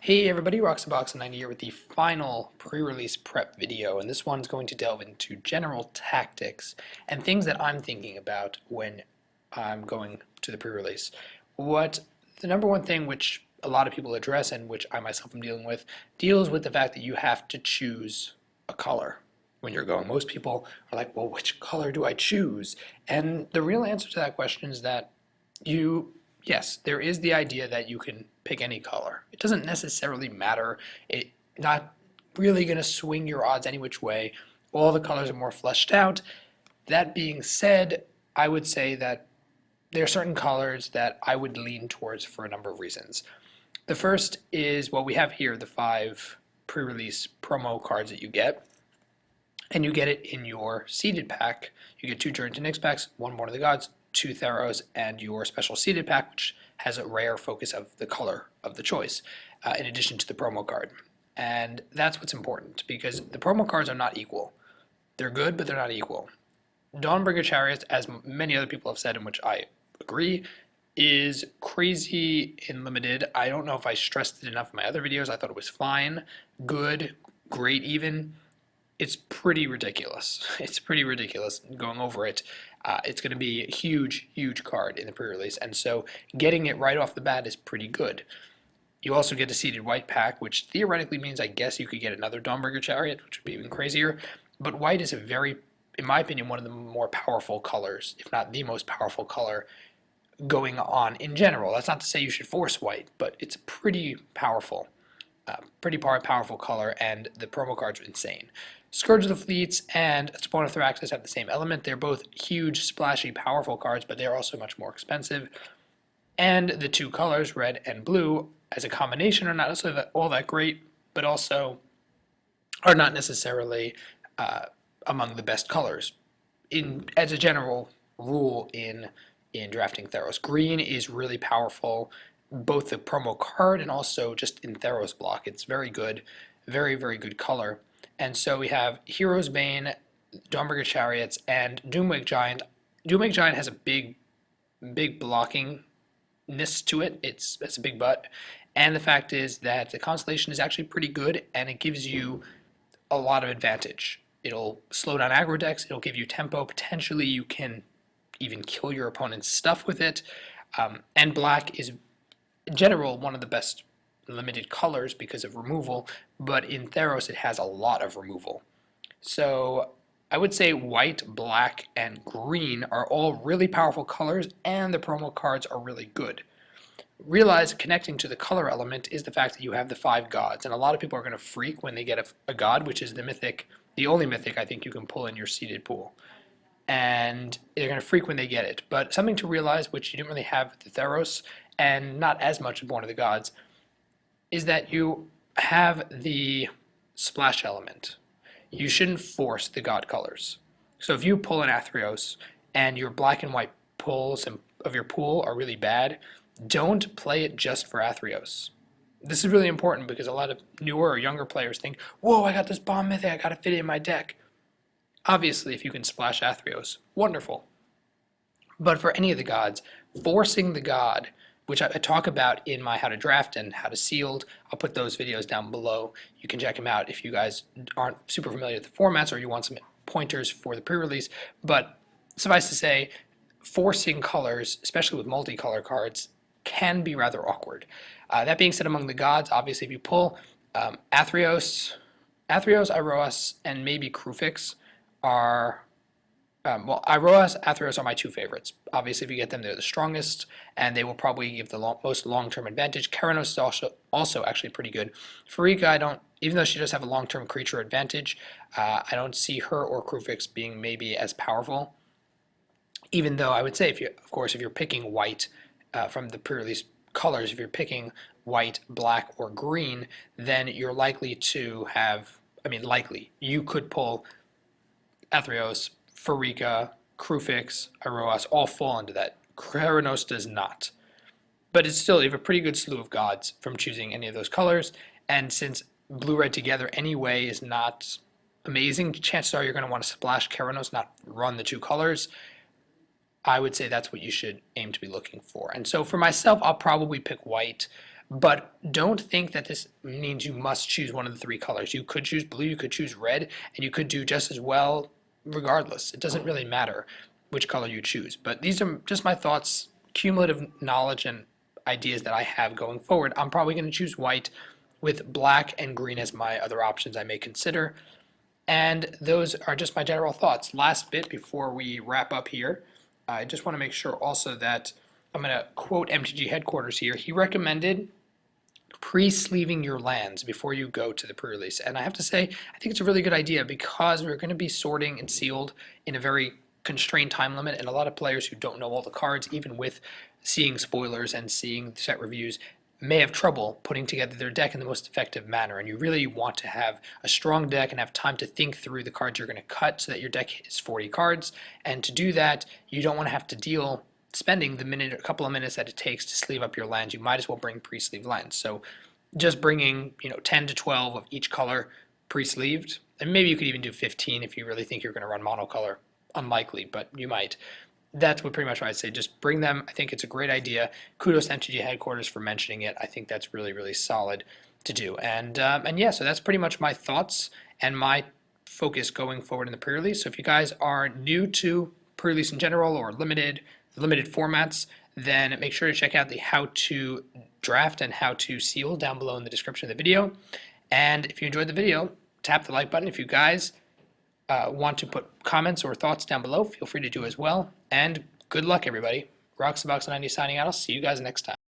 Hey everybody, Roxabox90 here with the final pre-release prep video, and this one's going to delve into general tactics and things that I'm thinking about when I'm going to the pre-release. What the number one thing which a lot of people address and which I myself am dealing with deals with the fact that you have to choose a color when you're going. Most people are like, well, which color do I choose? And the real answer to that question is that yes, there is the idea that you can pick any color. It doesn't necessarily matter. It's not really going to swing your odds any which way. All the colors are more fleshed out. That being said, I would say that there are certain colors that I would lean towards for a number of reasons. The first is what we have here, the 5 pre-release promo cards that you get. And you get it in your seeded pack. You get 2 Journey to Nyx packs, 1 Born of the Gods, 2 Theros, and your special seeded pack, which has a rare focus of the color of the choice, in addition to the promo card. And that's what's important, because the promo cards are not equal. They're good, but they're not equal. Dawnbringer Chariots, as many other people have said, in which I agree, is crazy in limited. I don't know if I stressed it enough in my other videos. I thought it was fine, good, great even. It's pretty ridiculous. It's pretty ridiculous going over it. It's going to be a huge, huge card in the pre-release, and so getting it right off the bat is pretty good. You also get a seeded white pack, which theoretically means I guess you could get another Dawnbringer Chariot, which would be even crazier. But white is a very, in my opinion, one of the more powerful colors, if not the most powerful color going on in general. That's not to say you should force white, but it's a pretty powerful color, and the promo cards are insane. Scourge of the Fleets and Spawn of Thraxus have the same element. They're both huge, splashy, powerful cards, but they're also much more expensive. And the 2 colors, red and blue, as a combination are not necessarily all that great, but also are not necessarily among the best colors. As a general rule in drafting Theros, green is really powerful, both the promo card and also just in Theros block. It's very good, very, very good color. And so we have Hero's Bane, Dawnbringer Chariots, and Doomwake Giant. Doomwake Giant has a big blockingness to it. It's a big butt. And the fact is that the Constellation is actually pretty good, and it gives you a lot of advantage. It'll slow down aggro decks, it'll give you tempo, potentially you can even kill your opponent's stuff with it. And black is, in general, one of the best limited colors because of removal, but in Theros it has a lot of removal. So I would say white, black, and green are all really powerful colors, and the promo cards are really good. Realize connecting to the color element is the fact that you have the 5 gods, and a lot of people are going to freak when they get a god, which is the only mythic I think you can pull in your seeded pool. And they're going to freak when they get it. But something to realize, which you didn't really have with the Theros, and not as much in Born of the Gods, is that you have the splash element. You shouldn't force the god colors. So if you pull an Athreos and your black and white pulls of your pool are really bad, don't play it just for Athreos. This is really important because a lot of newer or younger players think, whoa, I got this bomb mythic, I gotta fit it in my deck. Obviously, if you can splash Athreos, wonderful. But for any of the gods, forcing the god, which I talk about in my How to Draft and How to Sealed. I'll put those videos down below. You can check them out if you guys aren't super familiar with the formats or you want some pointers for the pre-release. But suffice to say, forcing colors, especially with multicolor cards, can be rather awkward. That being said, among the gods, obviously if you pull Athreos, Iroas, and maybe Krufix are... well, Iroas, Athreos are my 2 favorites. Obviously, if you get them, they're the strongest, and they will probably give the most long-term advantage. Keranos is also actually pretty good. Farika, even though she does have a long-term creature advantage, I don't see her or Krufix being maybe as powerful. Even though I would say, of course, if you're picking white from the pre-release colors, if you're picking white, black, or green, then you're likely to have, you could pull Athreos, Farika, Krufix, Iroas all fall into that. Keranos does not. But it's still, you have a pretty good slew of gods from choosing any of those colors, and since blue-red together anyway is not amazing, chances are you're going to want to splash Keranos, not run the 2 colors. I would say that's what you should aim to be looking for. And so for myself, I'll probably pick white. but don't think that this means you must choose one of the three colors. You could choose blue, you could choose red, and you could do just as well regardless. It doesn't really matter which color you choose. But these are just my thoughts, cumulative knowledge and ideas that I have going forward. I'm probably going to choose white with black and green as my other options I may consider. And those are just my general thoughts. Last bit before we wrap up here, I just want to make sure also that I'm going to quote MTG headquarters here. He recommended pre-sleeving your lands before you go to the pre-release. And I have to say, I think it's a really good idea because we're going to be sorting and sealed in a very constrained time limit, and a lot of players who don't know all the cards, even with seeing spoilers and seeing set reviews, may have trouble putting together their deck in the most effective manner. And you really want to have a strong deck and have time to think through the cards you're going to cut so that your deck is 40 cards. And to do that, you don't want to have to deal spending a couple of minutes that it takes to sleeve up your lands. You might as well bring pre-sleeved lands. So just bringing 10 to 12 of each color pre-sleeved, and maybe you could even do 15 if you really think you're going to run monocolor. Unlikely, but you might. That's pretty much what I'd say. Just bring them. I think it's a great idea. Kudos to MTG headquarters for mentioning it. I think that's really, really solid to do. And yeah, so that's pretty much my thoughts and my focus going forward in the pre-release. So if you guys are new to pre-release in general or limited formats, then make sure to check out the how to draft and how to seal down below in the description of the video. And if you enjoyed the video, tap the like button. If you guys want to put comments or thoughts down below, feel free to do as well. And good luck, everybody. Roxabox90 signing out. I'll see you guys next time.